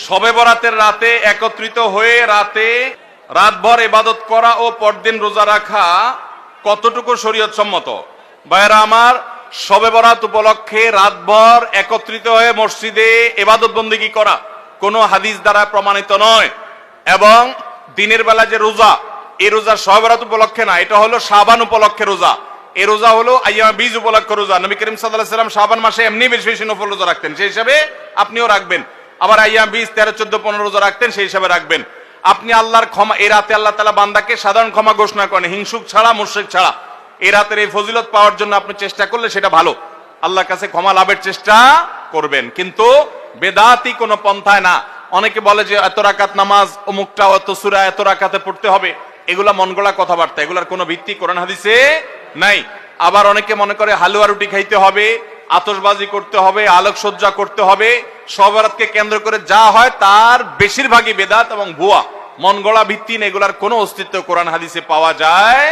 শবে বরাতের রাতে একত্রিত হয়ে রাতভর ইবাদত করা ও পরদিন রোজা রাখা কতটুকু শরীয়ত সম্মত? ভাইরা আমার, শবে বরাত উপলক্ষে রাতভর একত্রিত হয়ে মসজিদে ইবাদত বন্দেগী করা কোনো হাদিস দ্বারা প্রমাণিত নয়। এবং দিনের বেলা যে রোজা, এই রোজা শবে বরাত উপলক্ষে না, এটা হলো শাবান উপলক্ষে রোজা। এই রোজা হলো আইয়াম বীজ উপলক্ষে রোজা। নবী করিম সাল্লাল্লাহু আলাইহি ওয়াসাল্লাম শাবান মাসে এমনি বেশি বেশি নফল রোজা রাখতেন, সেই হিসাবে আপনিও রাখবেন। আবার আইয়াম বীজ 13, 14, 15 রোজা রাখতেন, সেই হিসাবে রাখবেন। আপনি আল্লাহর ক্ষমা, এই রাতে আল্লাহ তাআলা বান্দাকে সাধারণ ক্ষমা ঘোষণা করেন, হিংসুক ছাড়া, মুশরিক ছাড়া। এই রাতের এই ফজিলত পাওয়ার জন্য আপনি চেষ্টা করলে সেটা ভালো, আল্লাহর কাছে ক্ষমা লাভের চেষ্টা করবেন, কিন্তু বেদাতি কোনো পন্থায় না। অনেকে বলে যে এত রাকাত নামাজ, অমুকটা এত সূরা এত রাকাতে পড়তে হবে, এগুলা মন গড়া কথাবার্তা, এগুলার কোনো ভিত্তি কোরআন হাদিসে নাই। আবার অনেকে মনে করে হালুয়া রুটি খাইতে হবে, আতশবাজি করতে হবে, আলোকসজ্জা করতে হবে। শবে বরাতকে কেন্দ্র করে যা হয় তার বেশিরভাগই বেদাত এবং ভুয়া, মন গড়া ভিত্তিহীন, এগুলার কোনো অস্তিত্ব কোরআন হাদিসে পাওয়া যায়